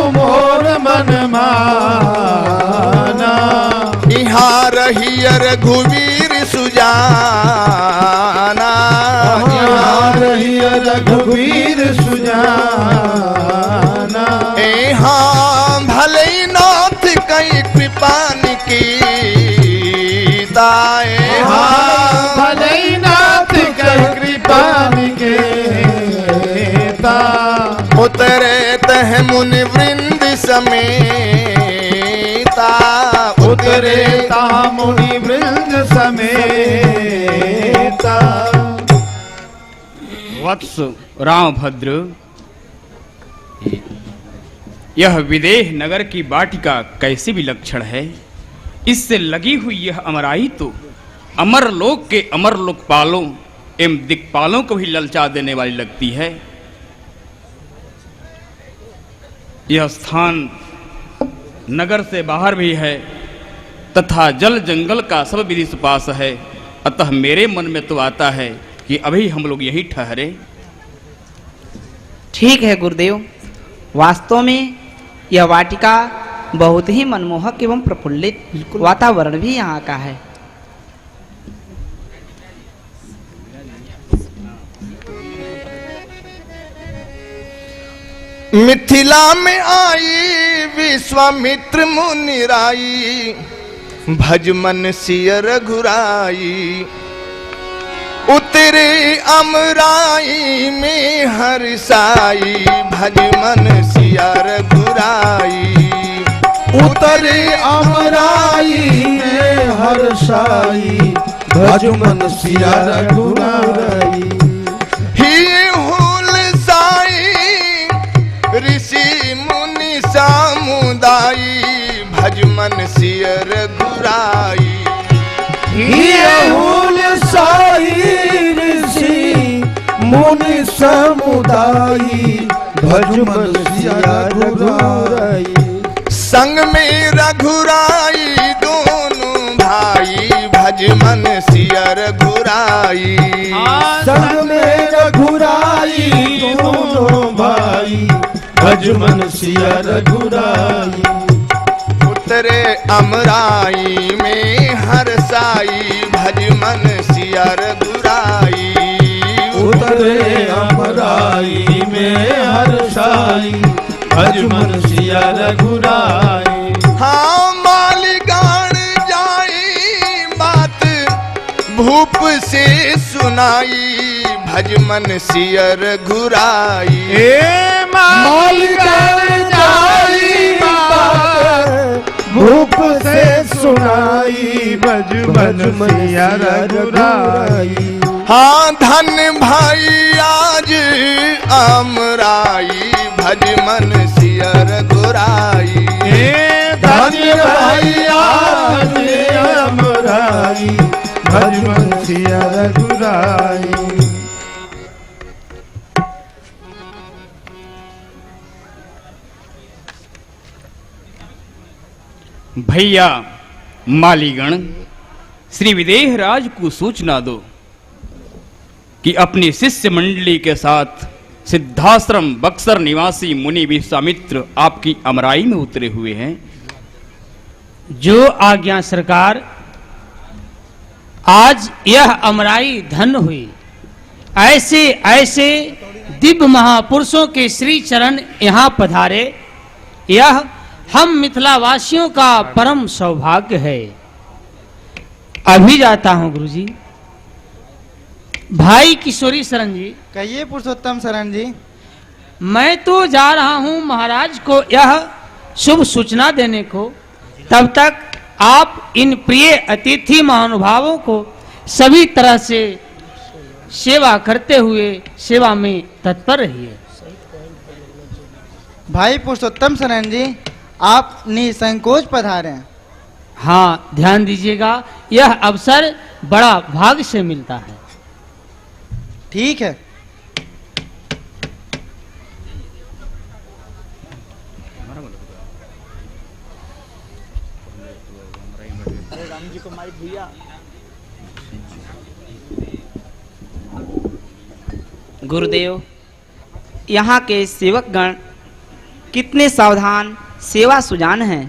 मोर मन माना यहाँ रही रघुवीर सुजाना, यहाँ रही रघुवीर सुजाना। यहाँ भले नाथ कई कृपान की दाए, भले नाथ कई कृपान के उतरे तह मुनि वृंद समेता, उतरे ता मुनि वृंद समेता। वत्स रामभद्र, यह विदेह नगर की वाटिका कैसी विलक्षण है। इससे लगी हुई यह अमराई तो अमरलोक के अमर लोकपालों एवं दिक्पालों को भी ललचा देने वाली लगती है। यह स्थान नगर से बाहर भी है तथा जल जंगल का सब विधि सुपास है। अतः मेरे मन में तो आता है कि अभी हम लोग यही ठहरे। ठीक है गुरुदेव, वास्तव में यह वाटिका बहुत ही मनमोहक एवं प्रफुल्लित वातावरण भी यहाँ का है। मिथिला में आई विश्वामित्र मुनि राई, भज मन सिय रघुराई। उतरे अमराई में हर्षाई, भज मन सिय रघुराई। उतरे अमराई में हर्षाई, भज मन सिया रघुराई। ऋषि मुनि समुदायी, भज मन सिय रघुराई। ऋषि मुनि समुदायी, भज मन सिया रघुराई। संग में रघुराई दोनों भाई, भज मन सिय रघुराई। संग में रघुराई दोनों भाई, भज मन सिया रघुराई। उतरे अमराई में हर्षाई, भज मन सिया रघुराई। उतरे अमराई में हर्षाई, भज मन सिया रघुराई। हाँ मालिगान जाई बात भूप से सुनाई, भज मन सिय रघुराई। भूप से सुनाई, भज मन सिया रघुराई। हाँ धन भाई आज अमराई, भज मन सिय रघुराई। धन भाई आज अमराई, भज मन सिया रघुराई। भैया मालीगण, श्री विदेह राज को सूचना दो कि अपनी शिष्य मंडली के साथ सिद्धाश्रम बक्सर निवासी मुनि विश्वामित्र आपकी अमराई में उतरे हुए हैं। जो आज्ञा सरकार। आज यह अमराई धन्य हुई। ऐसे ऐसे दिव्य महापुरुषों के श्री चरण यहाँ पधारे, यह हम मिथिला वासियों का परम सौभाग्य है। अभी जाता हूँ गुरुजी। भाई किशोरी शरण जी। कहिए पुरुषोत्तम शरण जी। मैं तो जा रहा हूँ महाराज को यह शुभ सूचना देने को, तब तक आप इन प्रिय अतिथि महानुभावों को सभी तरह से सेवा करते हुए सेवा में तत्पर रहिए। भाई पुरुषोत्तम शरण जी, आप निसंकोच पधारे। हाँ, ध्यान दीजिएगा, यह अवसर बड़ा भाग्य से मिलता है। ठीक है। गुरुदेव, यहाँ के सेवकगण कितने सावधान सेवा सुजान हैं।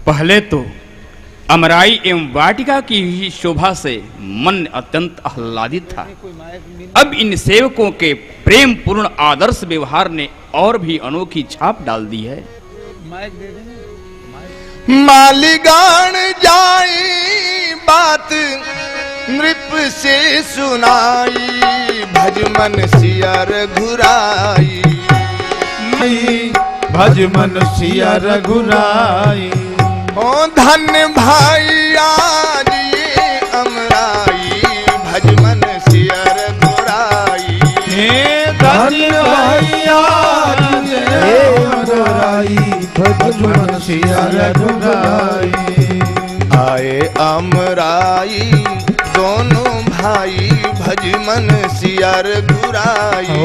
पहले तो अमराई एवं वाटिका की ही शोभा से मन अत्यंत आह्लादित था। अब इन सेवकों के प्रेम पूर्ण आदर्श व्यवहार ने और भी अनोखी छाप डाल दी है। मालिगान जाई बात नृप से सुनाई, भजमन सिया रघुराई। भज मन सिया रघुराई। ओ धन्य भाई आज ये अमराई, भजमन सिया रघुराई। धन्य भाई आज ये अमराई, भज मन सिया रघुराई। आए अमराई दोनों भाई, भजमन सिया रघुराई।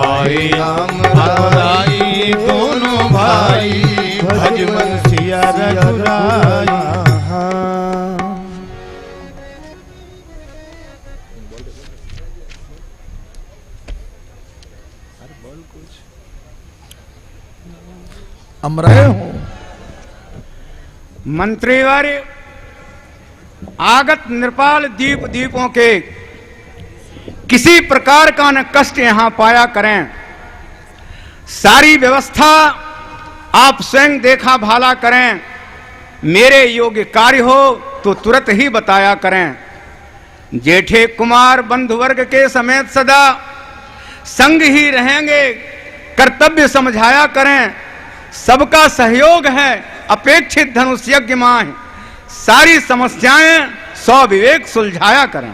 आए अमराई दोनों भाई, भज मन सिया रघुराई। अमराय हूं। मंत्रीवर आगत नृपाल दीपों के किसी प्रकार का न कष्ट यहां पाया करें। सारी व्यवस्था आप स्वयं देखा भाला करें। मेरे योग्य कार्य हो तो तुरंत ही बताया करें। जेठे कुमार बंधु वर्ग के समेत सदा संग ही रहेंगे, कर्तव्य समझाया करें। सबका सहयोग है, अपेक्षित धनुष यज्ञ माह। सारी समस्याएं स्वविवेक सुलझाया करें।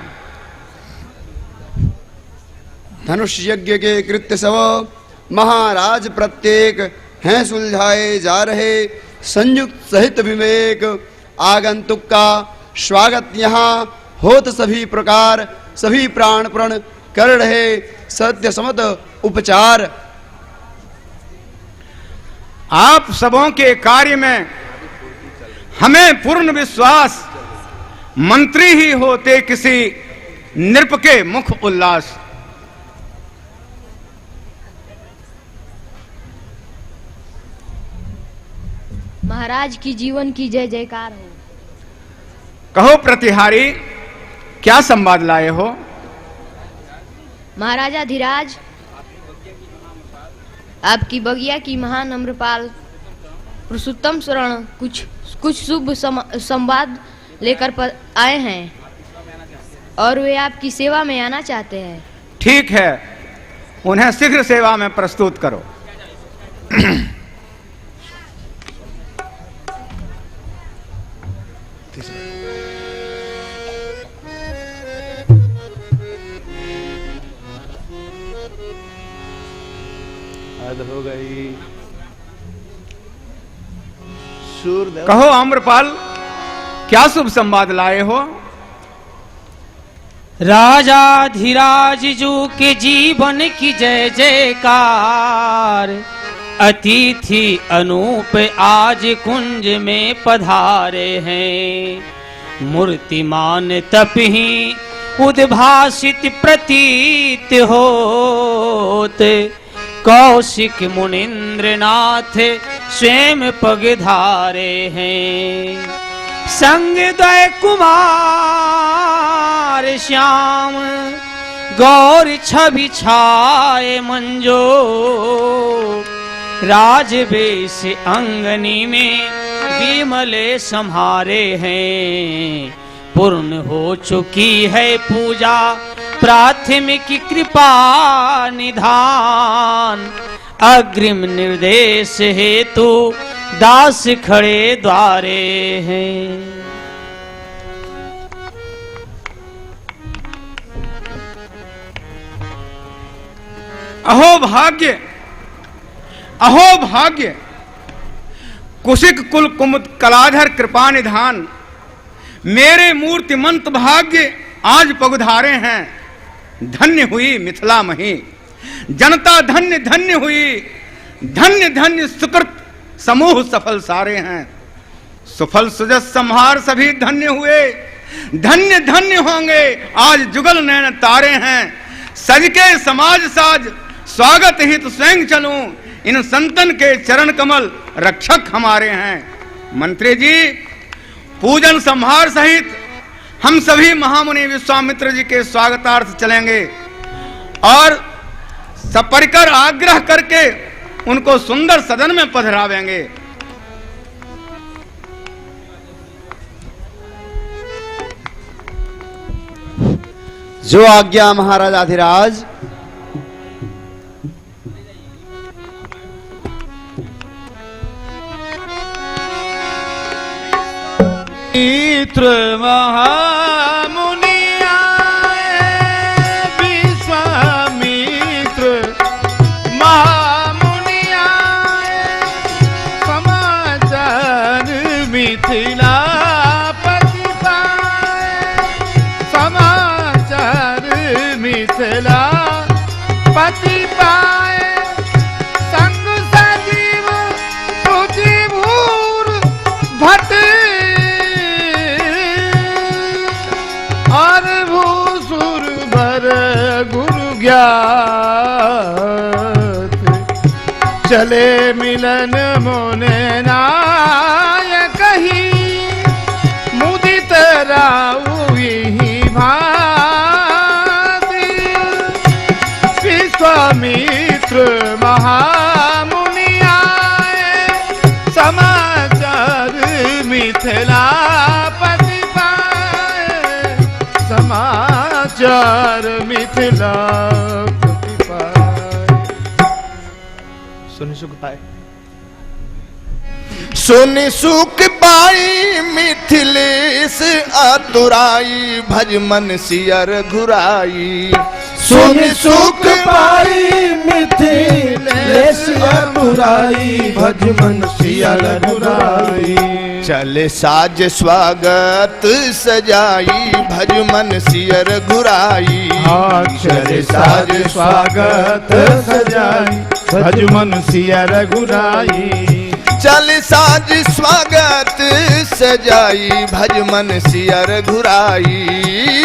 धनुष यज्ञ के कृत्य सब महाराज प्रत्येक हैं सुलझाए जा रहे। संयुक्त सहित विवेक आगंतुक का स्वागत यहाँ होत सभी प्रकार, सभी प्राण प्रण कर रहे सत्य समत उपचार। आप सबों के कार्य में हमें पूर्ण विश्वास। मंत्री ही होते किसी नृप के मुख उल्लास। महाराज की जीवन की जय जयकार हो। कहो प्रतिहारी, क्या संवाद लाए हो? महाराजा धीराज, आपकी बगिया की महान अम्रपाल पुरुषोत्तम शरण कुछ शुभ संवाद लेकर आए हैं और वे आपकी सेवा में आना चाहते हैं। ठीक है, उन्हें शीघ्र सेवा में प्रस्तुत करो। हो गई। कहो अम्रपाल, क्या शुभ संवाद लाए हो? राजा धीराज जी के जीवन की जय जयकार। अतिथि अनूप आज कुंज में पधारे हैं। मूर्तिमान तप ही उद्भासित प्रतीत होत। कौशिक मुनिंद्र नाथ स्वयं पगधारे हैं। संग दय कुमार श्याम गौर छवि छाए मंजो। राजवेश अंगनी में विमले सम्हारे हैं। पूर्ण हो चुकी है पूजा प्राथमिक कृपा निधान। अग्रिम निर्देश हेतु दास खड़े द्वारे हैं। अहो भाग्य, अहो भाग्य। कुशिक कुल कुमुद कलाधर कृपा निधान। मेरे मूर्तिमंत भाग्य आज पगधारे हैं। धन्य हुई मिथिला मही, जनता धन्य धन्य हुई। धन्य धन्य सुकृत समूह सफल सारे हैं। सुफल सुजस संहार सभी धन्य हुए, धन्य धन्य होंगे आज जुगल नैन तारे हैं। सज के समाज साज स्वागत हित स्वयं चलूं, इन संतन के चरण कमल रक्षक हमारे हैं। मंत्री जी पूजन संहार सहित हम सभी महामुनि विश्वामित्र जी के स्वागतार्थ चलेंगे और सपरिकर आग्रह करके उनको सुंदर सदन में पधरावेंगे। जो आज्ञा महाराज अधिराज। मित्र महामुनि आए, विश्वामित्र महामुनि आए, समाचार मिथिलापति पाए, समाचार मिथिलापति पाए। संग सजीव सुजीवूर भट्ट और भूसुर भर गुरु ज्ञात, चले मिलन मोने नायक ही, मुदित राउ ही भांति। विश्वामित्र महामुनि आए, समाचार मिथिलापति पाए, समाचार मिथिलापति पाए। सुन सुख पाए, सुन सुख पाई मिथिलेश आतुराई, भज मन सियर घुराई। सुन सुख पाई मिथिलेश आतुराई, भज मन सियर घुराई। चले साज स्वागत सजाई, भज मन सियर घुराई। चले साज स्वागत सजाई, भज मन सियर घुराई। चल साज स्वागत सजाई, भज मन सियर घुराई।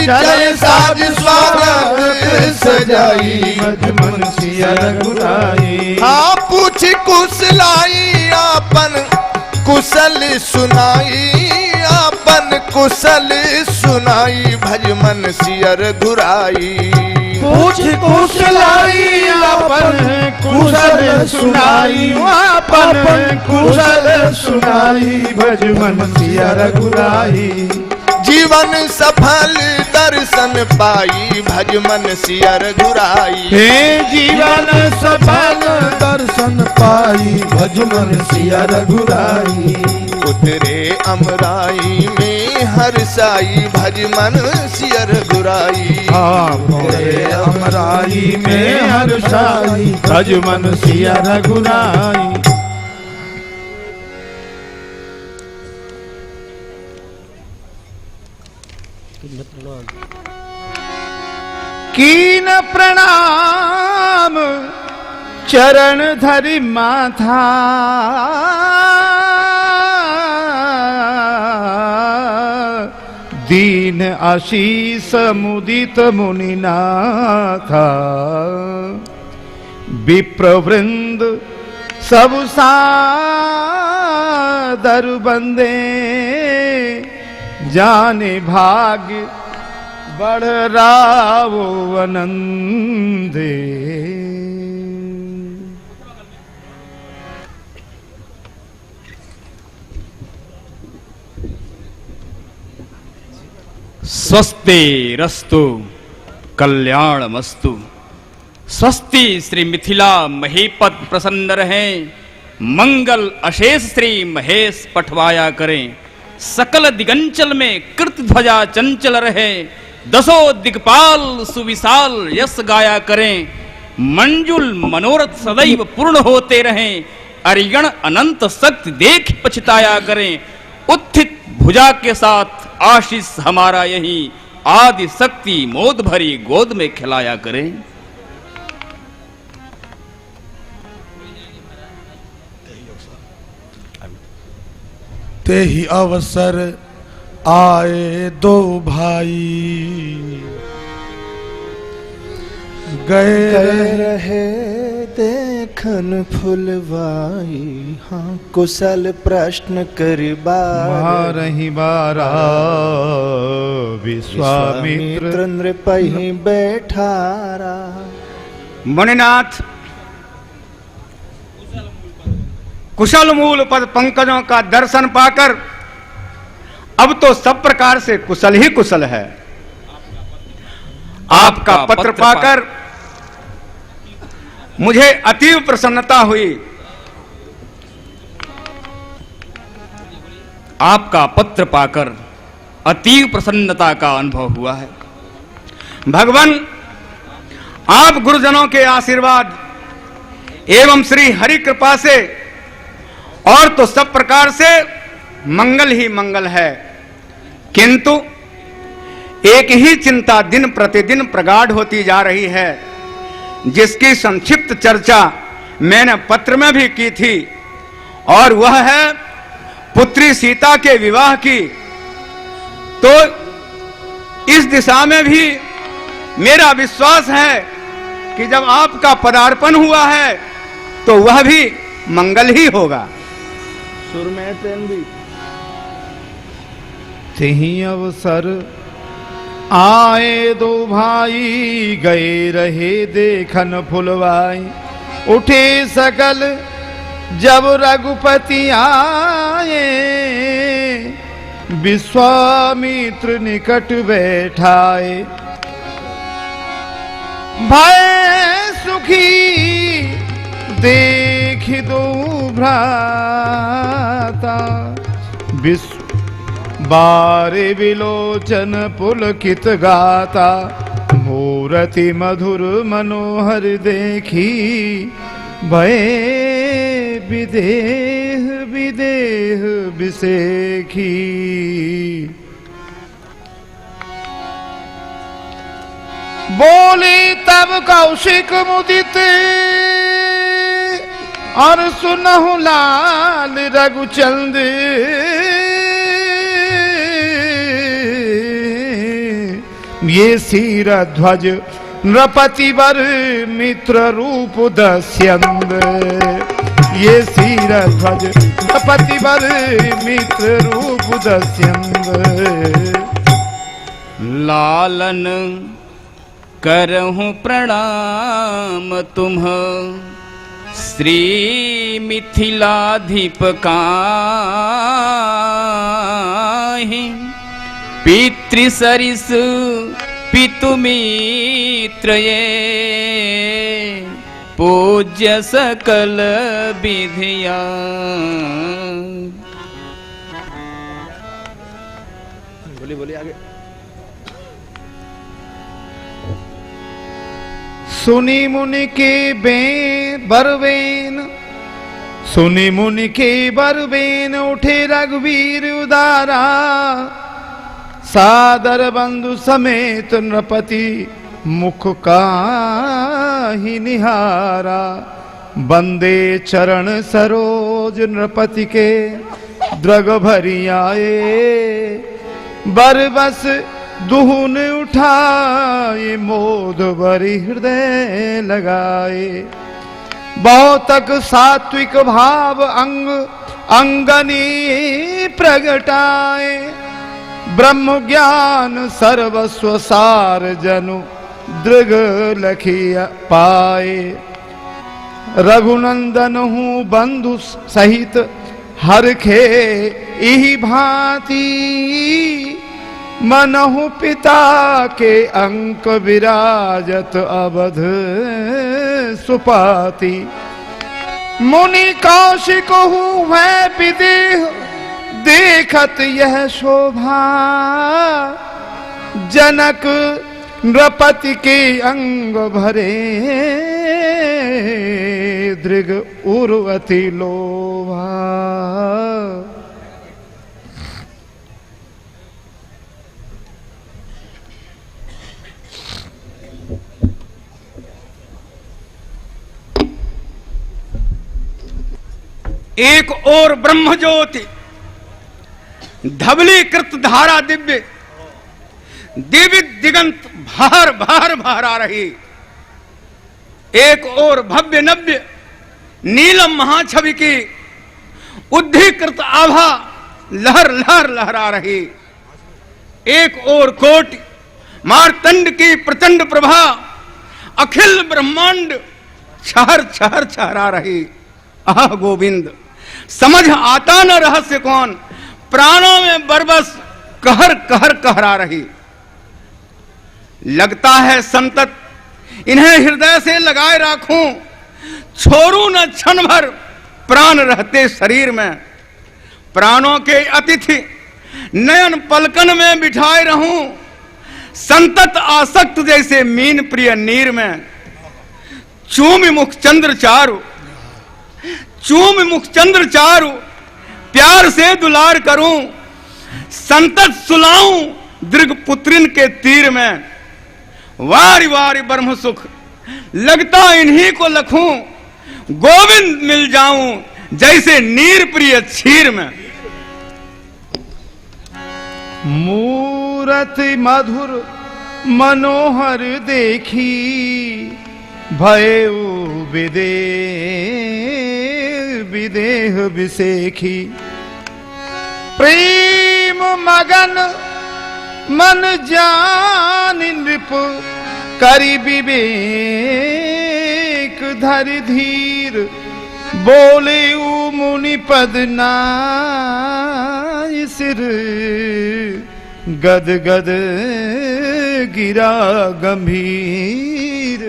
चल साज स्वागत सजाई, भज मन सियर घुराई। हाँ पूछ कुशलाई, आपन कुशल सुनाई, आपन कुशल सुनाई, भज मन सियर घुराई। पूछ कुशलाई, अपन कुशल सुनाई, अपन कुशल सुनाई, भज मन सियर घुराई। जीवन सफल दर्शन पाई, भज मन सियर घुराई। हे जीवन सफल दर्शन पाई, भज मन सियर घुराई। उतरे अमराई में हर्षाई, भज मन सियर घुराई। उतरे अमराई में हर्षाई, भज मन सियर घुराई। कीन प्रणाम चरण धरि माथा, दीन आशीष मुदित मुनिनाथा। विप्रवृंद सब सादर बंदे, जाने भाग्य बढ़ रावो आनंदे। स्वस्ति रस्तु कल्याणमस्तु। स्वस्ति श्री मिथिला महीपत प्रसन्न रहें, मंगल अशेष श्री महेश पठवाया करें। सकल दिगंचल में कृत ध्वजा चंचल रहे, दसों दिग्पाल सुविशाल यश गाया करें। मंजुल मनोरथ सदैव पूर्ण होते रहें, अरिगण अनंत शक्ति देख पछताया करें। उत्थित भुजा के साथ आशीष हमारा यही, आदि शक्ति मोद भरी गोद में खिलाया करें। ते ही अवसर आए दो भाई, गए रहे देखन फुलवाई, हाँ कुशल प्रश्न कर रही बारा विश्वामित्र नृपहि बैठारा। मुनिनाथ, कुशल मूल पद पंकजों का दर्शन पाकर अब तो सब प्रकार से कुशल ही कुशल है। आपका पत्र पाकर मुझे अतीव प्रसन्नता हुई। आपका पत्र पाकर अतीव प्रसन्नता का अनुभव हुआ है। भगवान, आप गुरुजनों के आशीर्वाद एवं श्री हरि कृपा से और तो सब प्रकार से मंगल ही मंगल है, किंतु एक ही चिंता दिन प्रतिदिन प्रगाढ़ होती जा रही है, जिसकी संक्षिप्त चर्चा मैंने पत्र में भी की थी, और वह है पुत्री सीता के विवाह की। तो इस दिशा में भी मेरा विश्वास है कि जब आपका पदार्पण हुआ है तो वह भी मंगल ही होगा। सुर में ट्रेन भी तेहि अवसर आए दो भाई, गए रहे देखन फुलवाई। उठे सकल जब रघुपति आए, विश्वामित्र निकट बैठाए। भय सुखी देख दो भ्राता, बारे विलोचन पुलकित गाता। मूरति मधुर मनोहर देखी, भय विदेह विदेह विसेखी। बोले तब कौशिक मुदित, और सुनहु लाल रघुचंद। ये सिर ध्वज नृपति वर मित्र रूप दस्यंद। ये सिर ध्वज नृपति वर मित्र रूप दस्यंद। लालन करहूं प्रणाम तुम, श्री मिथिलाधिप काहि। पितृसरिस पितुमित्र ये, पूज्य सकल विधिया। बोलिए आगे। सुनी मुनि के बरवेन, सुनी मुनि के बरवेन। उठे रघुवीर उदारा, सादर बंधु समेत नृपति मुख काहि निहारा। बंदे चरण सरोज नृपति के, द्रग भरी आए। बरबस दुहुन उठाए, मोद भरी हृदय लगाए। बहुतक सात्विक भाव अंग अंगनी प्रगटाए। ब्रह्म ज्ञान सर्वस्व सार जनु, दृग लखिया पाए। रघुनंदन हूँ बंधु सहित, हरखे इहि भांति। मनहु पिता के अंक विराजत, अवध सुपाति। मुनि कौशिक हूँ वै विदेह, देखत यह शोभा। जनक नृपति के अंग भरे, दृग उर्वती लोभा। एक और ब्रह्म ज्योति धवलीकृत धारा दिव्य दिव्य दिगंत भार भार भार आ रही। एक और भव्य नव्य नीलम महाछवि की उद्धीकृत आभा लहर लहर लहरा रही। एक और कोटि मार्तंड की प्रचंड प्रभा अखिल ब्रह्मांड छहर छहर छहरा रही। आह गोविंद, समझ आता न रहस्य कौन, प्राणों में बरबस कहर कहर कहरा रही। लगता है संतत इन्हें हृदय से लगाए राखूं, छोड़ू न क्षण भर प्राण रहते शरीर में। प्राणों के अतिथि नयन पलकन में बिठाए रहूं, संतत आसक्त जैसे मीन प्रिय नीर में। चूम मुख चंद्र चारु, चूम मुख चंद्र चारु, प्यार से दुलार करूं, संतत सुलाऊं दृग पुत्रिन के तीर में। वारी वारी ब्रह्म सुख लगता इन्हीं को लखूं, गोविंद मिल जाऊं जैसे नीर प्रिय क्षीर में। मूरत मधुर मनोहर देखी, भयउ विदेह विसेखी। प्रेम मगन मन जान नृप, करि विवेक धरि धीर। बोले मुनि पद नाय सिर, गद गद गिरा गंभीर।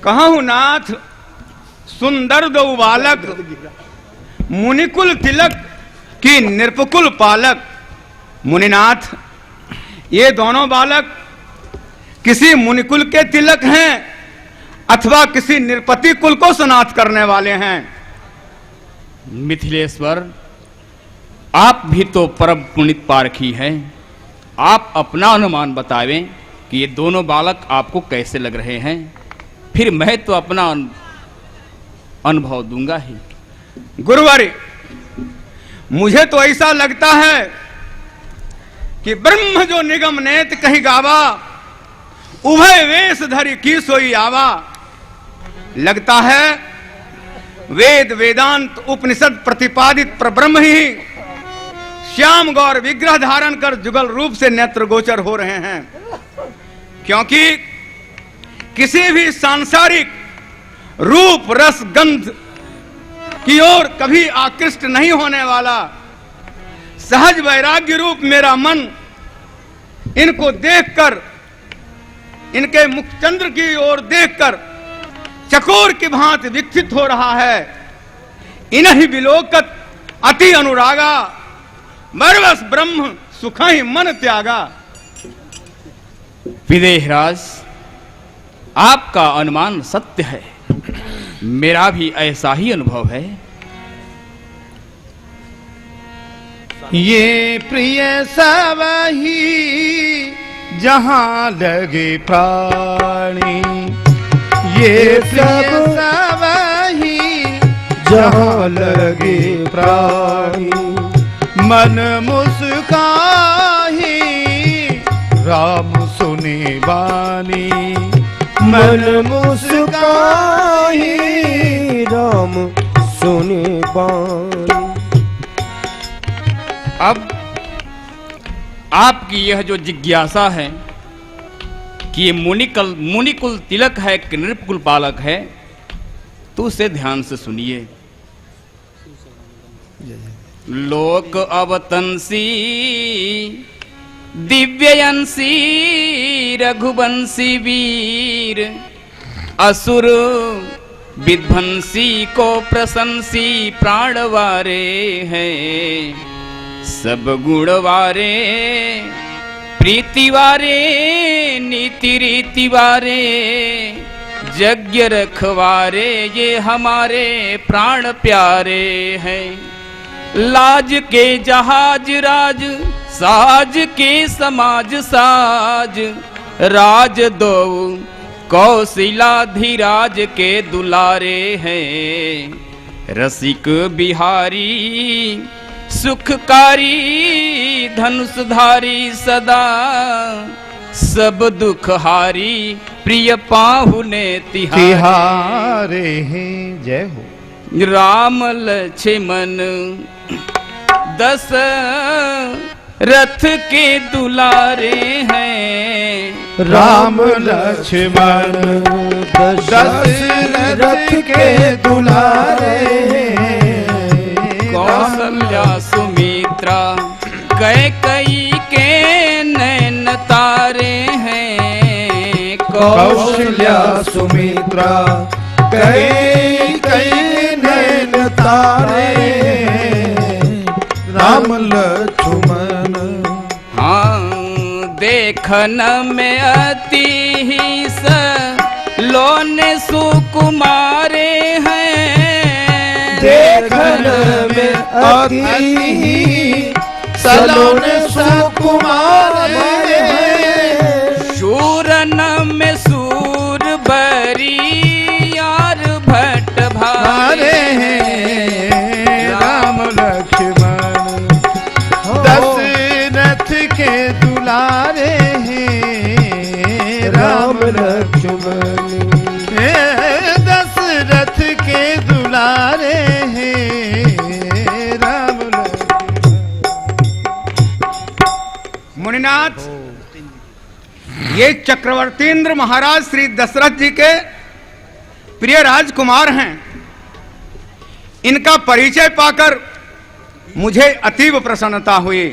कहूं नाथ सुंदर दो बालक, मुनिकुल तिलक की नृपकुल पालक। मुनिनाथ, ये दोनों बालक किसी मुनिकुल के तिलक हैं अथवा किसी नृपति कुल को सनाथ करने वाले हैं। मिथिलेश्वर, आप भी तो परम पुनित पारखी हैं। आप अपना अनुमान बतावें कि ये दोनों बालक आपको कैसे लग रहे हैं, फिर मैं तो अपना अनुभव दूंगा ही। गुरुवारी, मुझे तो ऐसा लगता है कि ब्रह्म जो निगम नेत कही गावा, उभय वेश धरि की सोई आवा। लगता है वेद वेदांत उपनिषद प्रतिपादित परब्रह्म ही श्याम गौर विग्रह धारण कर जुगल रूप से नेत्र गोचर हो रहे हैं। क्योंकि किसी भी सांसारिक रूप रस गंध की ओर कभी आकृष्ट नहीं होने वाला सहज वैराग्य रूप मेरा मन इनको देखकर, इनके मुखचंद्र की ओर देखकर चकोर की भांति विकसित हो रहा है। इन्हीं विलोकत अति अनुरागा, बरबस ब्रह्म सुखा ही मन त्यागा। विदेहराज, आपका अनुमान सत्य है, मेरा भी ऐसा ही अनुभव है। ये प्रिय सबही जहां लगे प्राणी, ये प्रिय सबही जहां लगे प्राणी। मन मुस्काही राम सुने बानी, मन मुस्काही राम सुने बानी। अब आपकी यह जो जिज्ञासा है कि ये मुनिकुल तिलक है कि नृपकुल पालक है, तो उसे ध्यान से सुनिए। लोक अवतंसी दिव्ययंसी रघुवंशी वीर, असुर विध्वंसी को प्रशंसी प्राणवारे हैं। सब गुणवारे प्रीतिवारे नीति रीतिवारे, यज्ञ रखवारे ये हमारे प्राण प्यारे हैं। लाज के जहाज राज, साज के समाज साज, राज दो कौशिलाधिराज के दुलारे हैं। रसिक बिहारी सुखकारी धनुषधारी सदा सब दुख हारी प्रिय पाहुने तिहारे हैं। जय हो। राम लक्ष्मण दस रथ के दुलारे हैं। राम लक्ष्मण दशरथ के दुलारे हैं। कौशल्या सुमित्रा कैकेयी के नैन तारे हैं। कौशल्या सुमित्रा कैकेयी नैन तारे हैं। राम लक्ष्मण हाँ देखन में अति ही सलोने सुकुमारे हैं। देखन में अति ही सलोने सुकुमारे हैं। शूरन में सूर बरी यार भट्ट भारे हैं। राम लक्ष्मण दशरथ के दुलारे हैं। राम लक्ष्मण दशरथ के दुलारे हैं। राम मुनिनाथ, ये चक्रवर्तीन्द्र महाराज श्री दशरथ जी के प्रिय राजकुमार हैं। इनका परिचय पाकर मुझे अतीव प्रसन्नता हुई,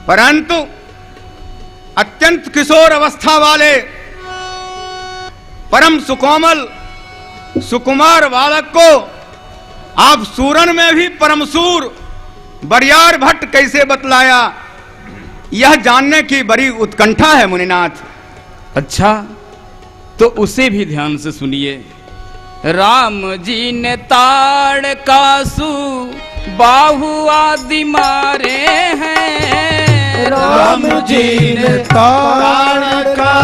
परंतु अत्यंत किशोर अवस्था वाले परम सुकोमल सुकुमार बालक को आप सूरन में भी परमसूर बरियार भट्ट कैसे बतलाया, यह जानने की बड़ी उत्कंठा है मुनिनाथ। अच्छा, तो उसे भी ध्यान से सुनिए। राम जी ने ताड़ कासु बाहु आदि मारे हैं। राम जी ने ताड़ का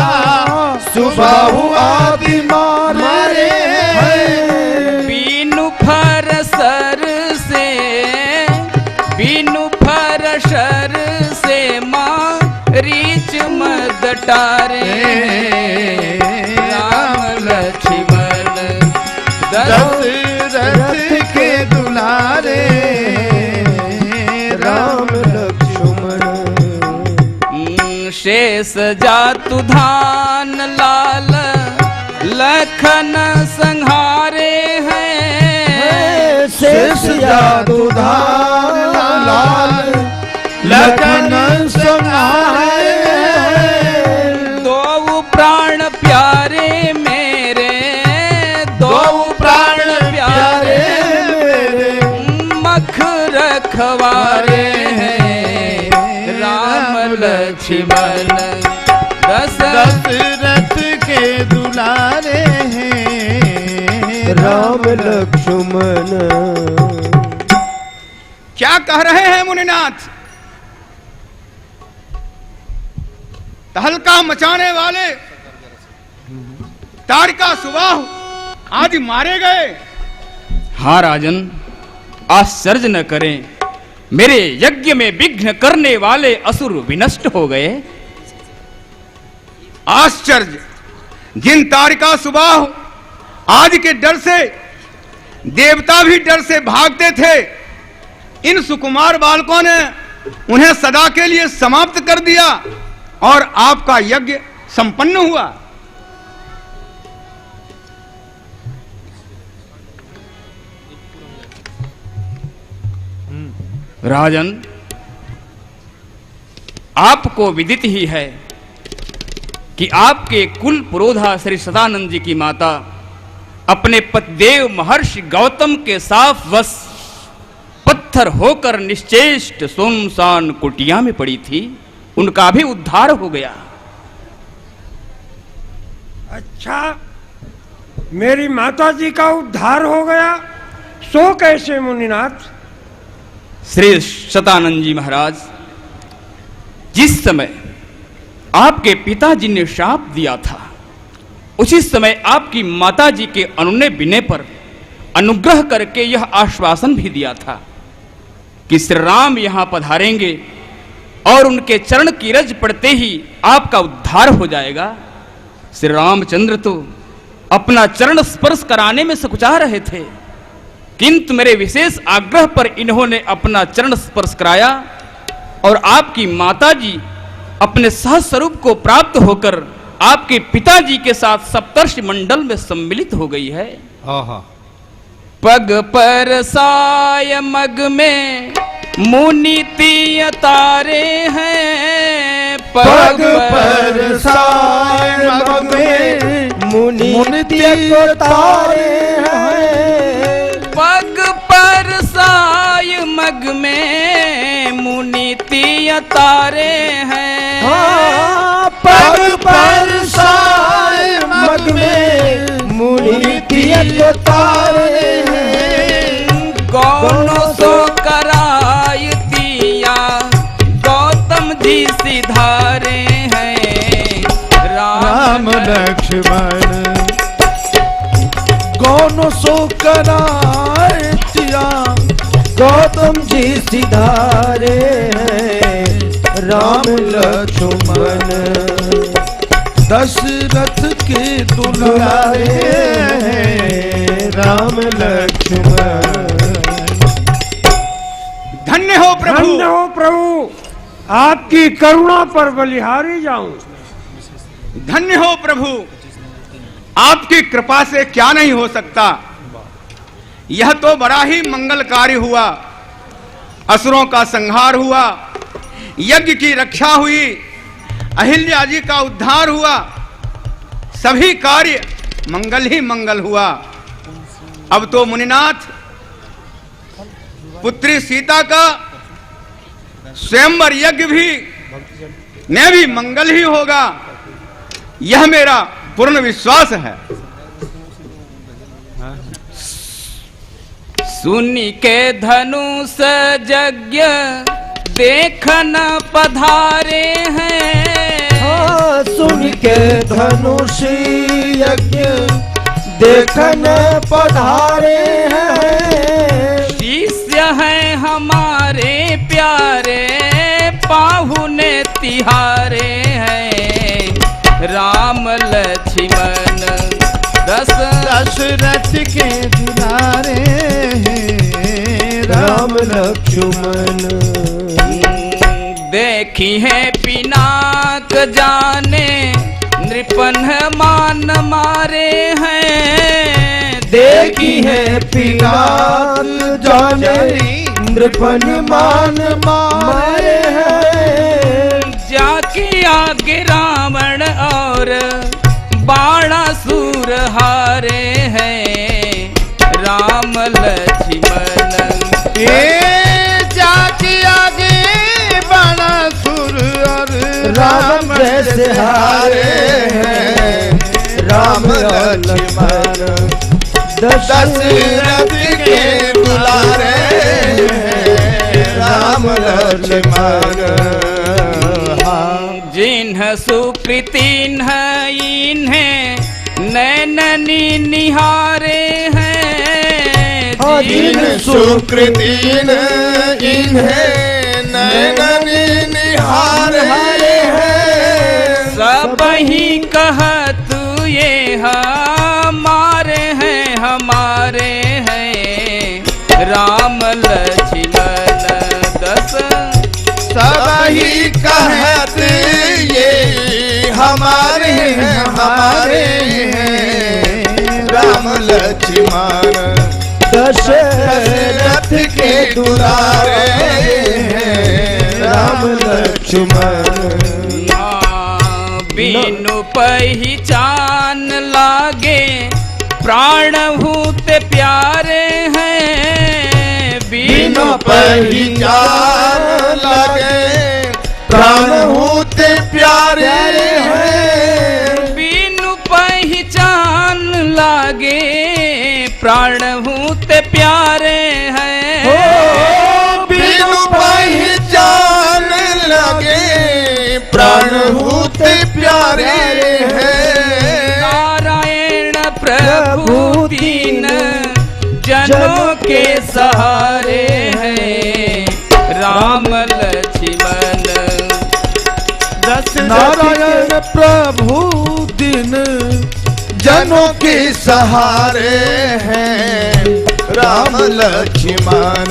सुबाहु आदि मारे हैं। बीनु फर सर से बीनु फर सर से माँ रीच मद टारे। राम लक्ष्मण दशरथ के दुलारे। राम लक्ष्मण शेष जातु धान लाल लखन संहारे हैं। शेष जातु धान लाल लखन संहारे हैं। दो प्राण प्यारे मेरे, दो प्राण प्यारे मेरे, मख रखवारे हैं। राम लक्ष्मण दशरथ के दुलारे हैं। राम लक्ष्मण क्या कह रहे हैं मुनिनाथ? तहलका मचाने वाले ताड़का सुबाहु आदि मारे गए। हाँ राजन, आश्चर्य न करें, मेरे यज्ञ में विघ्न करने वाले असुर विनष्ट हो गए। आश्चर्य! जिन ताड़का सुबाहु आदि के डर से देवता भी डर से भागते थे, इन सुकुमार बालकों ने उन्हें सदा के लिए समाप्त कर दिया और आपका यज्ञ संपन्न हुआ। राजन, आपको विदित ही है कि आपके कुल पुरोधा श्री सदानंद जी की माता अपने पतिदेव महर्षि गौतम के साफ वश पत्थर होकर निश्चेष्ट सुनसान कुटिया में पड़ी थी। उनका भी उद्धार हो गया। अच्छा, मेरी माता जी का उद्धार हो गया, सो कैसे मुनिनाथ? श्री सतानंद जी महाराज, जिस समय आपके पिताजी ने शाप दिया था, उसी समय आपकी माताजी के अनुनय विनय पर अनुग्रह करके यह आश्वासन भी दिया था कि श्री राम यहां पधारेंगे और उनके चरण की रज पड़ते ही आपका उद्धार हो जाएगा। श्री रामचंद्र तो अपना चरण स्पर्श कराने में सकुचा रहे थे, किंतु मेरे विशेष आग्रह पर इन्होंने अपना चरण स्पर्श कराया और आपकी माताजी अपने सह स्वरूप को प्राप्त होकर आपके पिताजी के साथ सप्तर्षि मंडल में सम्मिलित हो गई है। पग पर साय मग में मुनि तिय तारे हैं, पग पर साय मग में मुनि तिय तारे हैं, पग पर साय मग में मुनि तिय तारे हैं, पग पर साय मग में मुनि तिय तारे हैं, गौन सो कराय तिया गौतम जी सिधारे हैं, राम लक्ष्मण गौन सो करायतिया गौतम जी सिधारे हैं, राम लक्ष्मण दशरथ के दुलारे हैं, राम लक्ष्मण। धन्य हो प्रभु, धन्य हो प्रभु, आपकी करुणा पर बलिहारी जाऊं। धन्य हो प्रभु, आपकी कृपा से क्या नहीं हो सकता। यह तो बड़ा ही मंगलकारी हुआ, असुरों का संहार हुआ, यज्ञ की रक्षा हुई, अहिल्या जी का उद्धार हुआ, सभी कार्य मंगल ही मंगल हुआ। अब तो मुनिनाथ पुत्री सीता का स्वयंवर यज्ञ भी मंगल ही होगा, यह मेरा पूर्ण विश्वास है। सुनी के धनुष यज्ञ देखन पधारे हैं, सुन के धनुष यज्ञ देखन पधारे हैं, शिष्य हैं हमारे प्यारे पाहुने तिहारे हैं, राम लक्ष्मण दशरथ के दुलारे हैं, राम लक्ष्मण देखी है पिनाक जाने नृपन मान मारे हैं, देखी है पिनाक जाने नृपन मान मारे हैं, जाके आगे रावण और बाणासुर हारे हैं, राम लक्ष्मण जाके आगे बाणासुर और राम जैसे हारे हैं, राम लक्ष्मण दशरथ के दुलारे हैं, राम लक्ष्मण। जिन्ह सुकृतिन इन्हें नैननी निहारे हैं, जिन सुकृतिन इन्हें नैननी निहारे हैं, सब ही कहत ये हमारे हैं हमारे हैं, राम लक्ष्मण दस सब ही कहत ये हमारे हैं हमारे हैं, राम लक्ष्मण दशरथ के दुलारे हैं, राम लक्ष्मण। बिनु पहचान लागे प्राणभूत प्यारे हैं, बिनु पहचान लगे प्राणभूत प्यारे हैं, बिनु पहचान लागे प्राणभूत प्यारे हैं, बिनु पहचान लगे प्राणभूत प्यारे हैं, नारायण दीन जनों के सहारे हैं, राम लक्ष्मण। नारायण प्रभु दिन जनों के सहारे हैं, राम लक्ष्मण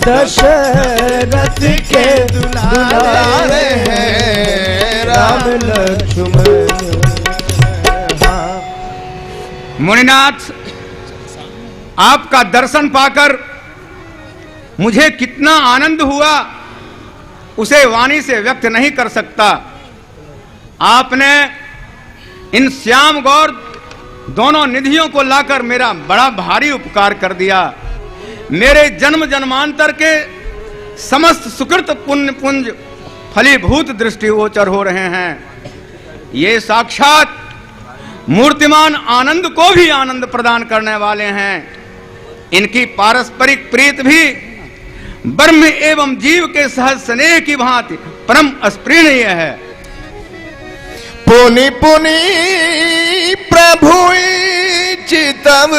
दशरथ के दुलारे हैं, राम लक्ष्मण। मुनिनाथ, आपका दर्शन पाकर मुझे कितना आनंद हुआ उसे वाणी से व्यक्त नहीं कर सकता। आपने इन श्याम गौर दोनों निधियों को लाकर मेरा बड़ा भारी उपकार कर दिया। मेरे जन्म जन्मांतर के समस्त सुकृत पुण्य पुंज फलीभूत दृष्टिगोचर हो रहे हैं। ये साक्षात मूर्तिमान आनंद को भी आनंद प्रदान करने वाले हैं। इनकी पारस्परिक प्रीत भी ब्रह्म एवं जीव के सहज स्नेह की भांति परम अस्पृहणीय है। पुनि पुनि प्रभु चितव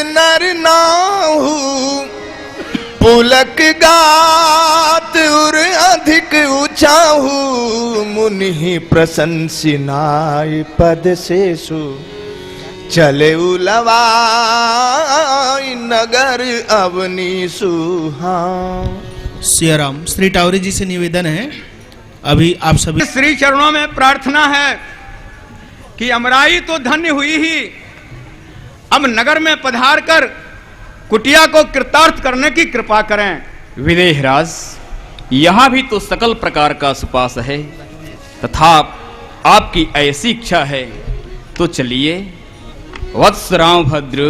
नर नाहु, पुलक गात उर अधिक ऊंचाहु, मुनि प्रशंसिनाय पद सेसु, चले उलवाई नगर अवनीसु। सिया राम। श्री टावरी जी से निवेदन है, अभी आप सभी श्री चरणों में प्रार्थना है कि अमराई तो धन्य हुई ही, अब नगर में पधार कर कुटिया को कृतार्थ करने की कृपा करें। विदेहराज, यहाँ भी तो सकल प्रकार का सुपास है, तथा आपकी ऐसी इच्छा है तो चलिए। वत्स राम भद्र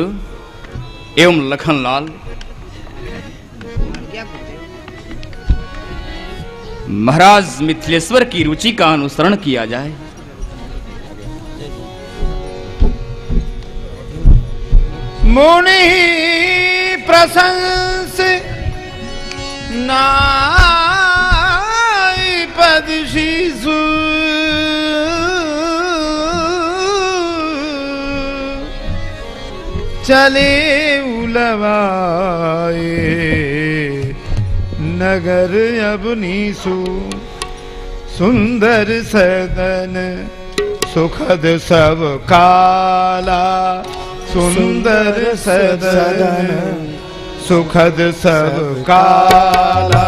एवं लखनलाल, महाराज मिथिलेश्वर की रुचि का अनुसरण किया जाए। मुनि प्रशंस नाय पद शीसु, चले उलवाए नगर अवनीसु। सुंदर सदन सुखद सब काला, सुंदर सदन सुखद सब काला,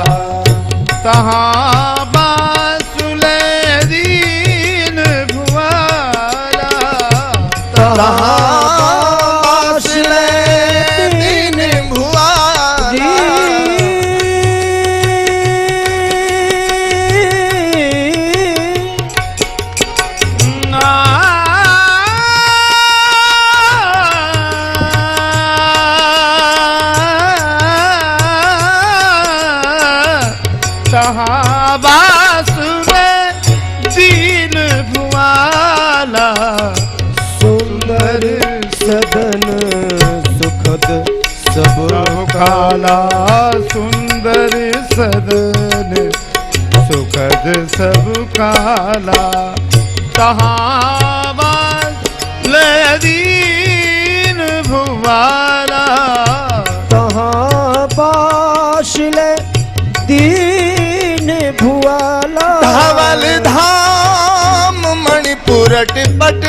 तहाँ बासुले दीन भुआला, तहाँ बासुले दीन भुआला। तहाँ बासुले दीन भुआला, सुंदर सदन सुखद सब काला, सुंदर सदन सुखद सब काला, तहाँ बासुले दीन भुआला, तहाँ बासुले दीन भुआला। धवल धाम मणिपुरट पट,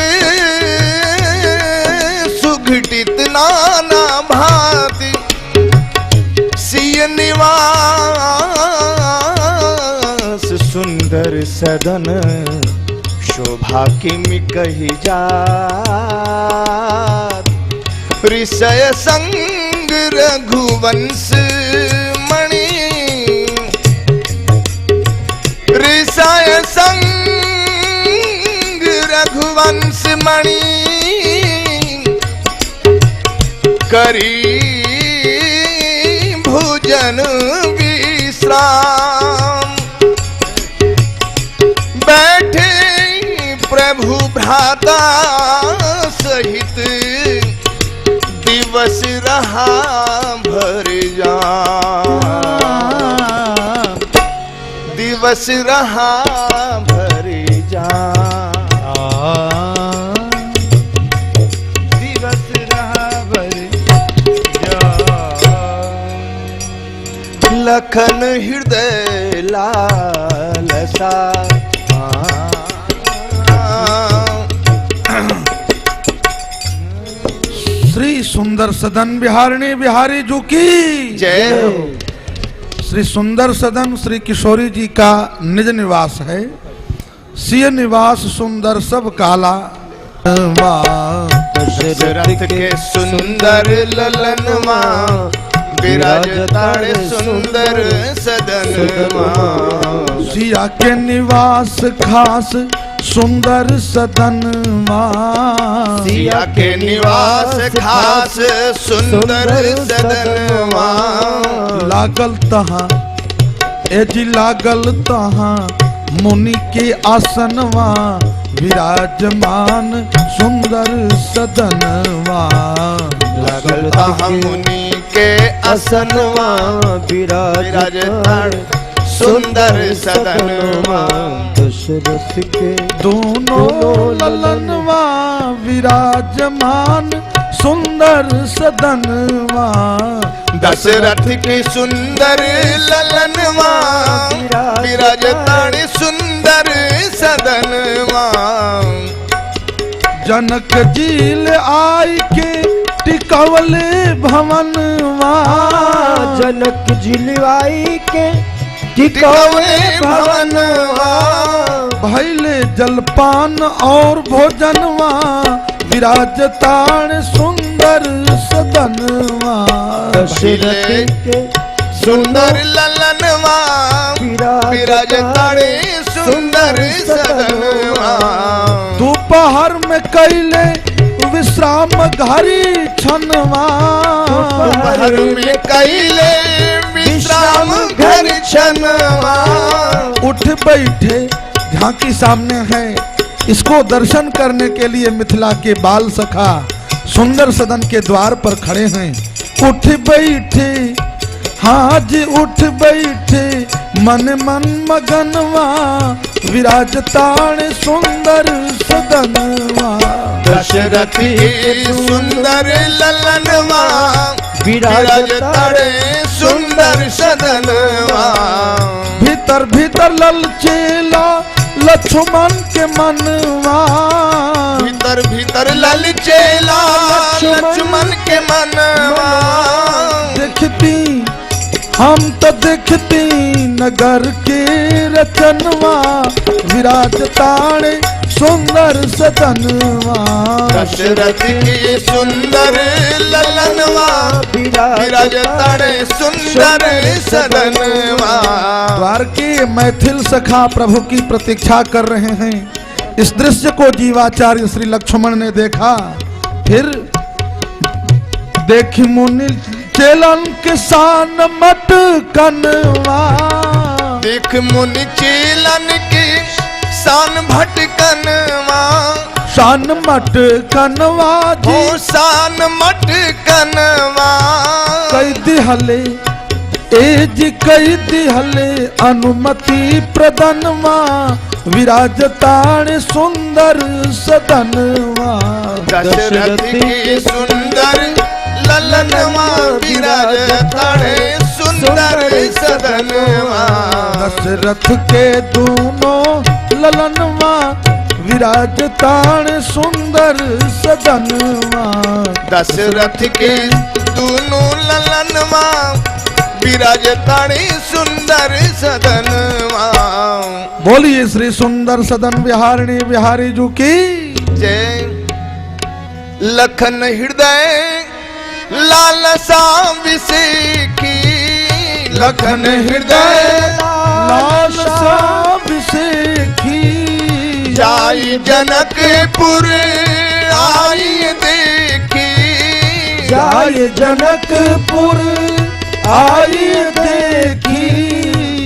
सुघटित नाना भांति, सिय निवास सुंदर सदन, शोभा किमि कही जात। ऋषय संग रघुवंश मणि, ऋषय संग रघुवंश मणि, करी भोजन विश्राम। बैठे प्रभु भ्राता सहित, दिवस रहा भर जा, दिवस रहा भर जा, दिवस रहा भर जा। लखन हृदय लालसा। श्री सुंदर सदन बिहारिणी बिहारी जी की जय हो। श्री सुंदर सदन श्री किशोरी जी का निज निवास है। सिय निवास सुंदर सब काला। दशरथ के सुंदर ललनमा विराजताड़े सुंदर सदनमा। सिया के निवास खास सुंदर सदनमा। सिया के निवास खास सुंदर सदनमा। लागल तहाँ एजी लागल तहाँ मुनि के आसनवा विराजमान सुंदर सदनवा। लागल तहाँ मुनि के आसनवा विराजमान सुंदर सदनवा। दशरथ के दोनों ललनवा विराजमान सुंदर सदनवा। दशरथ की सुंदर ललनवा विराजताड़े सुंदर सदनवा। जनक जील आई के टिकवले भवनवा। जनक जिलवाई के टिकवले भवनवा। भैले जलपान और भोजनवा विराजताड़ सुंदर सदनवा। दशरथ के सुंदर ललनवा विराजताड़े सुंदर सदनवा। दोपहर में कैले विश्राम घरी छनवा। दोपहर में कैले विश्राम घर छनवा। उठ बैठे झांकी सामने है। इसको दर्शन करने के लिए मिथिला के बाल सखा सुंदर सदन के द्वार पर खड़े हैं। उठ बैठे हाँ जी उठ बैठे मन मन मगनवा विराजताड़ सुंदर सदनवा। दशरथ की सुंदर ललनवा विराजताड़े सुंदर सदनवा। भीतर भीतर ललचेला लक्ष्मण के मनवा। भीतर भीतर ललचेला लक्ष्मण के मनवा। देखती हम तो देखती नगर के रचनवा विराजताड़े सुंदर सदनवा। दशरथ की सुंदर ललनवा विराजताड़े सुंदर सदनवा। द्वार के मैथिल सखा प्रभु की प्रतीक्षा कर रहे हैं। इस दृश्य को जीवाचार्य श्री लक्ष्मण ने देखा। फिर देखी मुनि चेलन के शान मटकनवा। देख मुनि चेलन के शान भटकनवा। शान मटकनवा जी शान मटकनवा। कई दिहले एज कई दिहले अनुमति प्रदनवा विराजताड़ सुंदर सदनवा। दशरथ की सुंदर ललनवा विराजताड़े सुंदर सदनवा। दशरथ के दोनों ललनवा विराजताड़ सुंदर सदनवा। दशरथ के दोनों ललनवा विराजताड़े सुंदर सदनवा। बोलिए श्री सुंदर सदन बिहारिणी बिहारी जी की जय। लखन हृदय लालसा विषेकी। लखन हृदय लालसा विषेकी। जाई जनकपुर आई देखी। जाय जनकपुर आई देखी।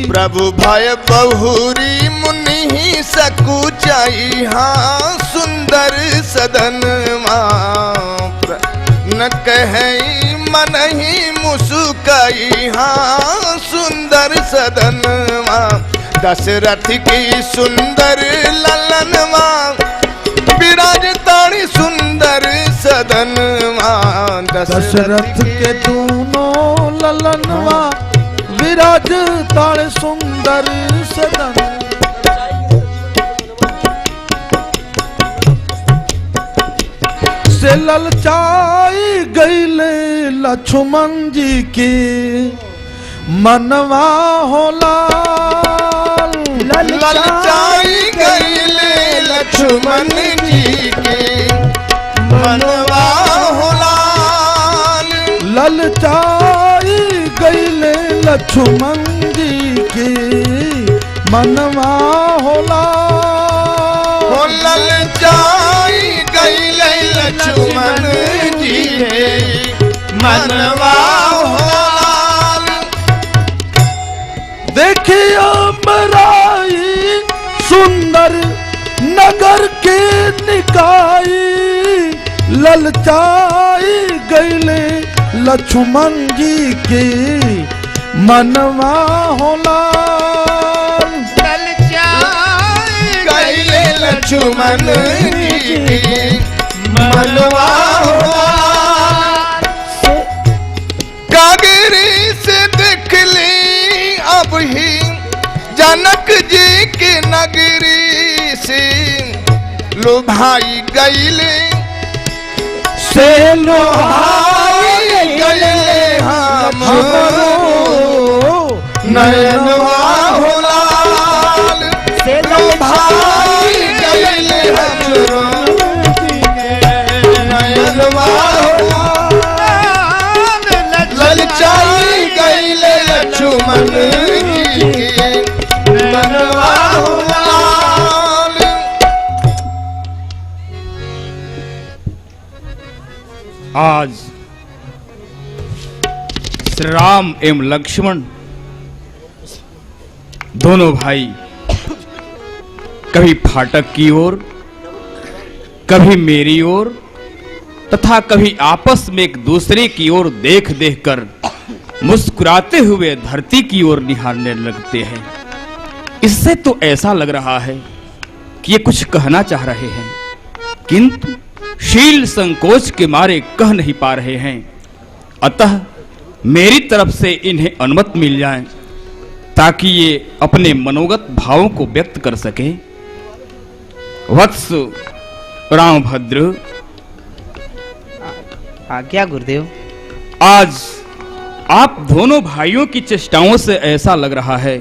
प्रभु भय बहुरी मुनि सकुचाई। हाँ सुंदर सदनवा न कहीं मन ही मुस्काई। हाँ सुंदर सदनवा। दशरथ की सुंदर ललनवा विराजताड़ी सुंदर सदनवा। दशरथ के दोनों ललनवा विराज ताड़ सुंदर सदन। से ललचाई गईले लक्ष्मण जी के मनवा होला। ललचाई गईले लक्ष्मण जी के मनवा होला। ललचाई गईले लक्ष्मण जी के मनवा होला। ललचाई गईले लक्ष्मण जी के मनवा होला। देखियो मराई सुंदर नगर के निकाई। ललचाई गईले लक्ष्मण जी के मनवा होला। ललचाई गईले लक्ष्मण जी के मनवा होला। कागरी से देख ली अब ही जनक जी के नगरी से लुभाई गईले। से लुभाई गईले हमरो नयनवा होला। से लुभाई गईले हमरो नयनवा होला। ललचाई गईले लक्ष्मण जी के मनवा होला। आज श्री राम एवं लक्ष्मण दोनों भाई कभी फाटक की ओर, कभी मेरी ओर तथा कभी आपस में एक दूसरे की ओर देख देख कर मुस्कुराते हुए धरती की ओर निहारने लगते हैं। इससे तो ऐसा लग रहा है कि ये कुछ कहना चाह रहे हैं, किंतु शील संकोच के मारे कह नहीं पा रहे हैं। अतः मेरी तरफ से इन्हें अनुमति मिल जाए ताकि ये अपने मनोगत भावों को व्यक्त कर सके। वत्स रामभद्र, आज्ञा गुरुदेव। आज आप दोनों भाइयों की चेष्टाओं से ऐसा लग रहा है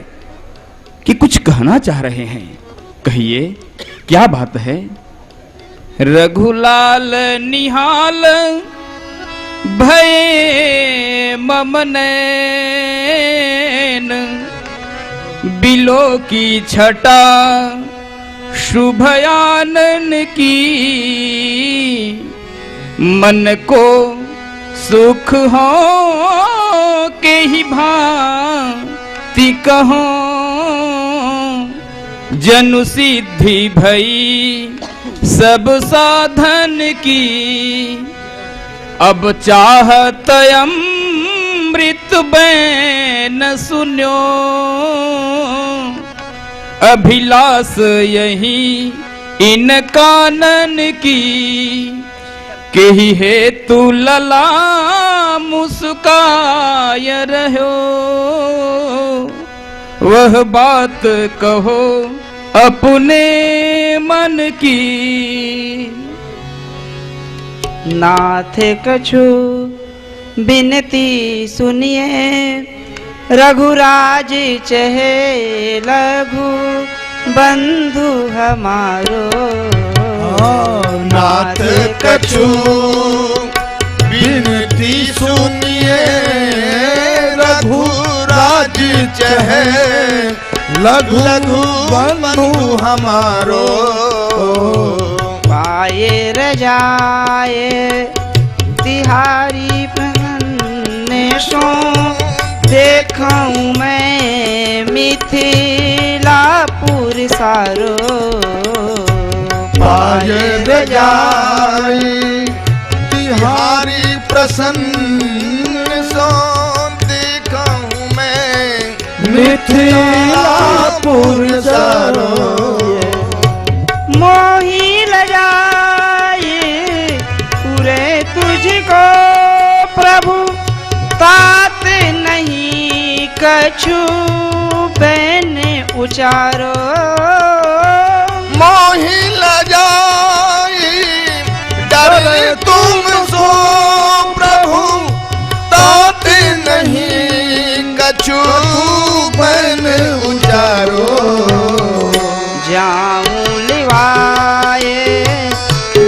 कि कुछ कहना चाह रहे हैं। कहिए, क्या बात है? रघुलाल निहाल भये मम नैन, बिलो की छटा शुभयानन की, मन को सुख हो के ही भांति कहो, जनु सिद्धि भई सब साधन की, अब चाहत अमृत बैन सुन्यो, अभिलाष यही इन कानन की, केहि हेतु लला मुस्काय रहो, वह बात कहो अपने मन की। नाथ कछु बिनती सुनिए, रघुराज चहे लघु बंधु हमारो, नाथ कछु बिनती सुनिए, रघुराज चहे लघु बंधु हमारो, पाए रजाए तिहारी प्रसन्न सो, देखूं मैं मिथिलापुर सारो, पाए रजाए तिहारी प्रसन्न सो, देखूं मैं मिथिलापुर सारो, मोही लजाए पूरे तुझको प्रभु, तात नहीं कर कछु बहने उचारो मोहि लजाई डरे तुम सो प्रभु तात नहीं कछु बन उचारो जाऊं लिवाए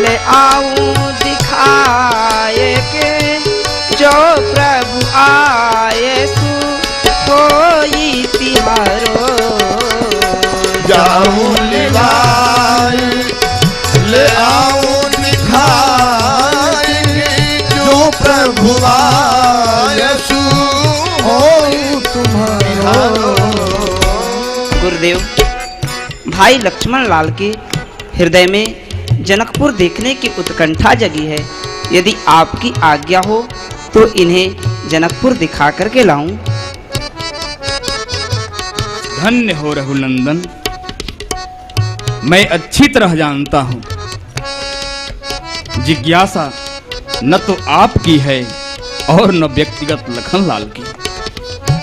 ले आऊं दिखाए के जो प्रभु आए सु कोई तिहारो जाऊं लिवाए ले आऊं दिखाए जो प्रभु आयसु हो तुम्हारो। गुरुदेव, भाई लक्ष्मण लाल के हृदय में जनकपुर देखने की उत्कंठा जगी है। यदि आपकी आज्ञा हो तो इन्हें जनकपुर दिखा करके लाऊं। धन्य हो रघुनंदन, मैं अच्छी तरह जानता हूं जिज्ञासा न तो आपकी है और न व्यक्तिगत लखनलाल की,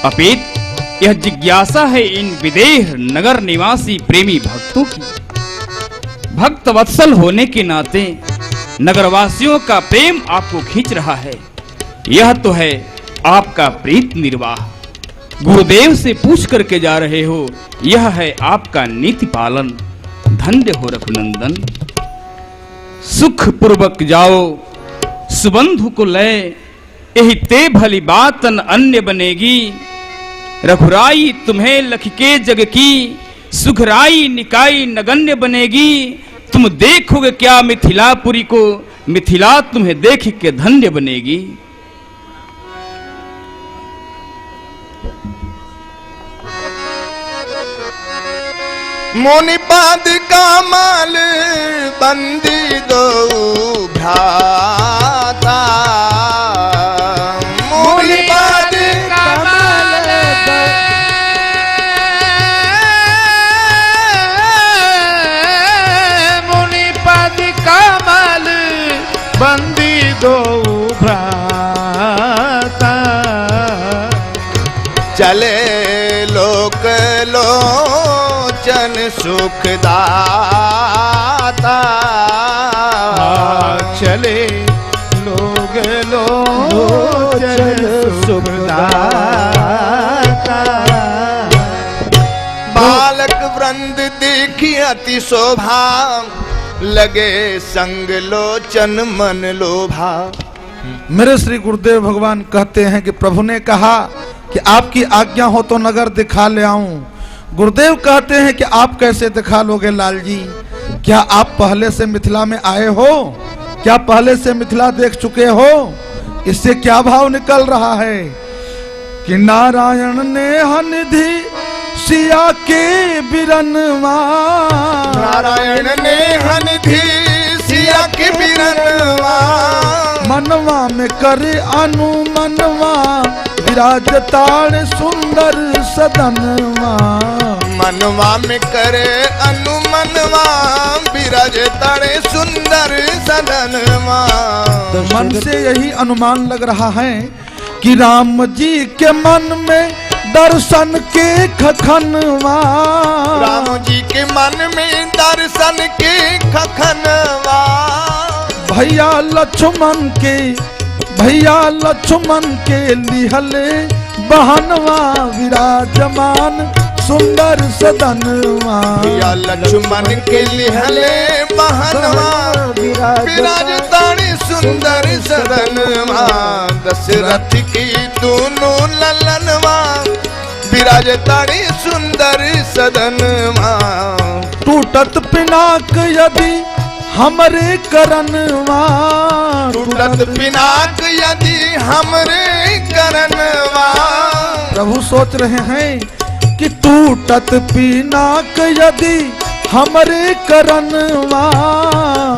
अपितु यह जिज्ञासा है इन विदेह नगर निवासी प्रेमी भक्तों की। भक्त वत्सल होने के नाते नगरवासियों का प्रेम आपको खींच रहा है। यह तो है आपका प्रीत निर्वाह। गुरुदेव से पूछ करके जा रहे हो, यह है आपका नीति पालन। धन्य हो रघुनंदन, सुख पूर्वक जाओ सुबंधु को लय, यही ते भली बातन अन्य बनेगी। रघुराई तुम्हें लखके जग की, सुखराई निकाई नगण्य बनेगी। तुम देखोगे क्या मिथिलापुरी को, मिथिला तुम्हें देख के धन्य बनेगी। मुनिपाद का माल बंदी दो भ्राता, मुनिपाद का माल मुनिपाद का माल बंदी दो भ्राता, चले लोक लोचन सुखदाता, चले लोग लोचन सुखदाता। बालक वृंद देखी अति शोभा, लगे संग लोचन मन लोभा। मेरे श्री गुरुदेव भगवान कहते हैं कि प्रभु ने कहा कि आपकी आज्ञा हो तो नगर दिखा ले आऊं। गुरुदेव कहते हैं कि आप कैसे दिखा लोगे लाल जी? क्या आप पहले से मिथिला में आए हो? क्या पहले से मिथिला देख चुके हो? इससे क्या भाव निकल रहा है कि नारायण ने हनिधि सिया के बिरनवा, नारायण ने हनिधि सिया के बिरनवा, मनवा में करे अनुमनवा, विराजताड़ सुंदर सदनवा। मनवा में करे अनुमनवा, विराजताड़ सुंदर सदनवा। तो मन से यही अनुमान लग रहा है कि राम जी के मन में दर्शन के खखनवा, राम जी के मन में दर्शन के खखनवा। भैया लक्ष्मण के लिहले बहनवा, विराजमान सुंदर सदनवा। भैया लक्ष्मण के लिहले बहनवा, विराजताड़ी सुंदर सदनवा। दशरथ की दोनों ललनवा, विराजताड़ी सुंदर सदनवा। टूटत पिनाक यदि हमरे करनवा, टूटत पिनाक यदि हमरे करनवा। प्रभु सोच रहे हैं कि टूटत पिनाक यदि हमरे करनवा,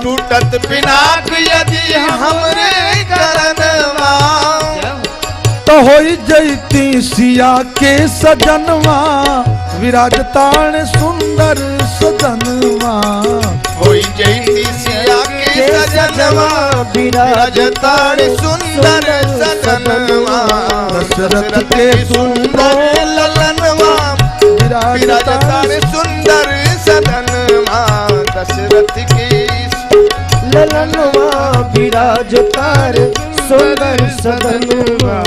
टूटत पिनाक यदि हमरे करनवा। तो होई जैती सिया के सजनवा, विराजताड़ सुंदर सदनवा। होई जैती सिया के सजनवा, विराजताड़ सुंदर सदनवा। दशरथ के सुंदर विराजता रे सुंदर सदन माँ दशरथ की ललनवा विराजता रे सुंदर सदनवा।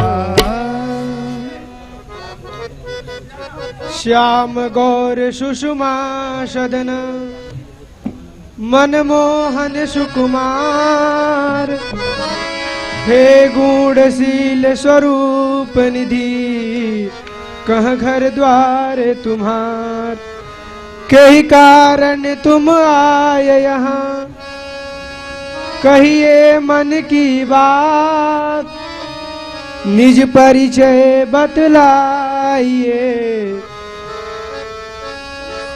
श्याम गौर सुषमा सदन मनमोहन सुकुमार हे गूढ़शील स्वरूप निधि कह घर द्वार तुम्हार कही कारण तुम आए यहाँ कहिए मन की बात निज परिचय बतलाइए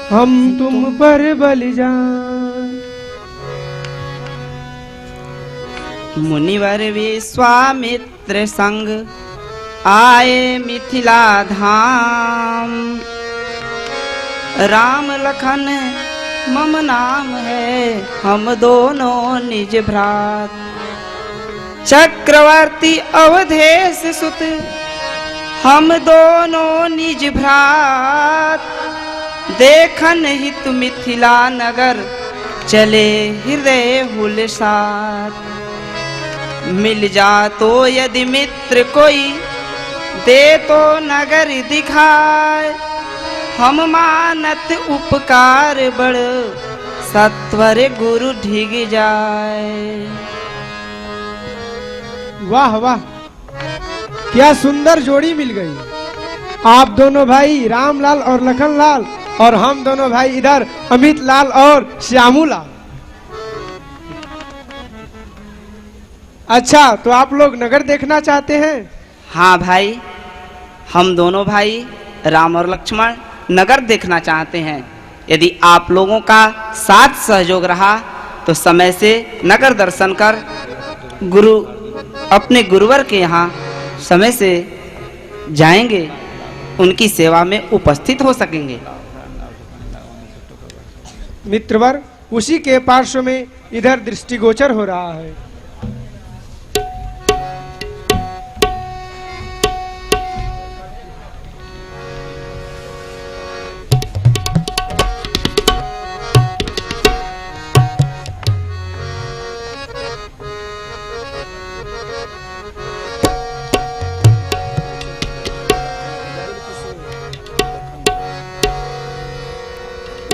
हम तुम पर बलिदान। मुनिवर विश्वामित्र संग आए मिथिला धाम राम लखन मम नाम है हम दोनों निज भ्रात चक्रवर्ती अवधेश सुत हम दोनों निज भ्रात देखन हित मिथिला नगर चले हृदय हुलसात मिल जा तो यदि मित्र कोई दे तो नगर दिखाए हम मानत उपकार बड़ सत्वर गुरु ढिग जाए। वाह वाह क्या सुंदर जोड़ी मिल गई। आप दोनों भाई रामलाल और लखनलाल और हम दोनों भाई इधर अमित लाल और श्यामू लाल। अच्छा तो आप लोग नगर देखना चाहते हैं? हाँ भाई हम दोनों भाई राम और लक्ष्मण नगर देखना चाहते हैं। यदि आप लोगों का साथ सहयोग रहा तो समय से नगर दर्शन कर अपने गुरुवर के यहाँ समय से जाएंगे उनकी सेवा में उपस्थित हो सकेंगे। मित्रवर उसी के पार्श्व में इधर दृष्टिगोचर हो रहा है।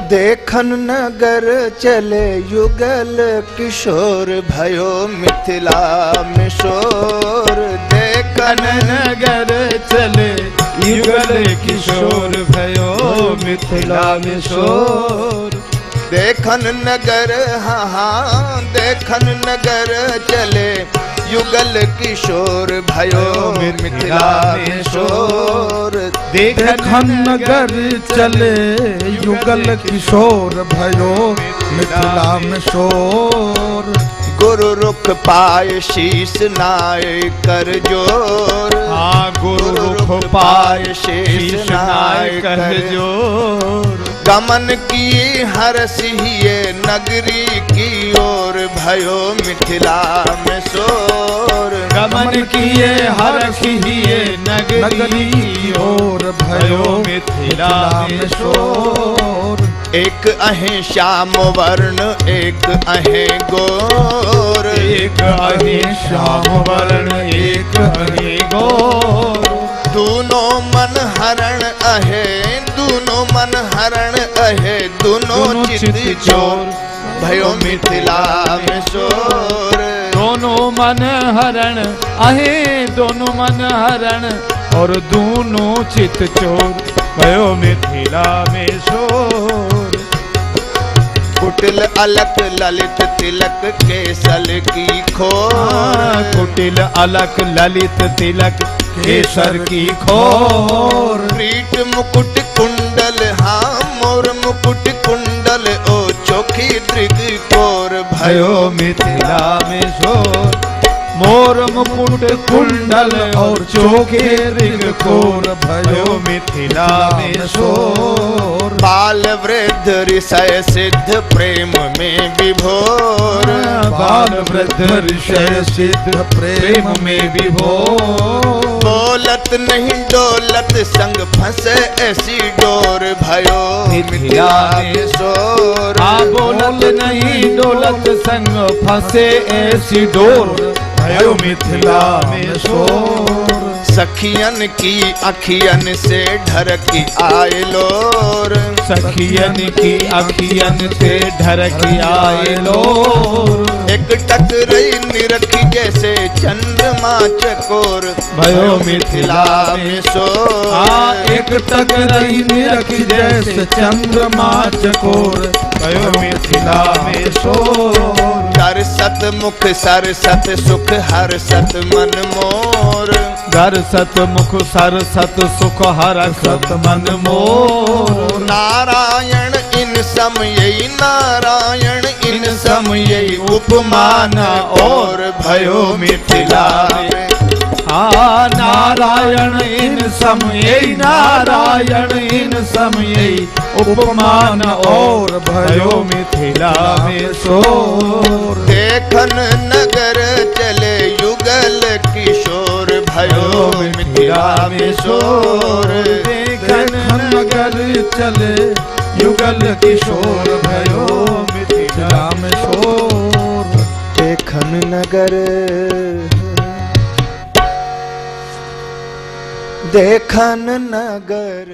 देखन नगर चले युगल किशोर भयो मिथिला में शोर देखन नगर चले युगल किशोर भयो मिथिला में शोर देखन नगर हाँ हाँ देखन नगर चले युगल किशोर भयो मिथिला में शोर देखन नगर चले युगल किशोर भयो मिथिला में शोर गुरु रुख पाए शीस नाय कर जोर हाँ गुरु रुख पाए शीस नाय कर जोर गमन की हरसिए नगरी की ओर भयो मिथिला में शोर गमन किए हरसिए नगरी की ओर भयो मिथिला में शोर एक अहें श्याम वर्ण एक अहें गोर एक अहें श्याम वर्ण एक अहें गोर दोनों मन हरण अहे दोनों मन हरण अहे दोनों चित चोर भयो मिथिला में शोर दोनों मन हरण अहे दोनों मन हरण और दोनों चित चोर भयो मिथिला में शोर कुटिल अलक ललित तिलक केसल की खोर कुटिल अलक ललित तिलक केसर की खोर प्रीत मुकुट कुंडल हाँ मोर मुकुट कुंडल ओ चोखी दृग कोर भयो मिथिला में शोर मोर मुकुट कुंडल और चोखे रिग कोर भयो मिथिला में शोर। बाल वृद्ध ऋषय सिद्ध प्रेम में विभोर। बाल वृद्ध ऋषय सिद्ध प्रेम में विभोर। बोलत नहीं डोलत संग फंसे ऐसी डोर भयो मिथिला में शोर। बोलत नहीं डोलत संग फंसे ऐसी डोर भयो मिथिला में शोर। सखियन की अखियन से ढरकी आए लोर। सखियन की अखियन से ढरकी आए लोर। एक टकरई निरखी जैसे चंद्रमा चकोर भयो मिथिला में शोर। एक टकरई निरखी जैसे चंद्रमा चकोर भयो मिथिला में शोर। कर सत मुख सर सत सुख हर सत मन मोर। घर सत मुख सर सत सुख हर सत मन मोर। नारायण इन समयई नारायण इन समयई उपमान और भयो मिथिला में। नारायण इन समयई नारायण इन समयई उपमान और भयो मिथिला में शोर। देखन नगर चले युगल किशोर भयो मिथिला में शोर। देखन नगर चले युगल किशोर भयो मिथिला में शोर। देखन नगर देखन नगर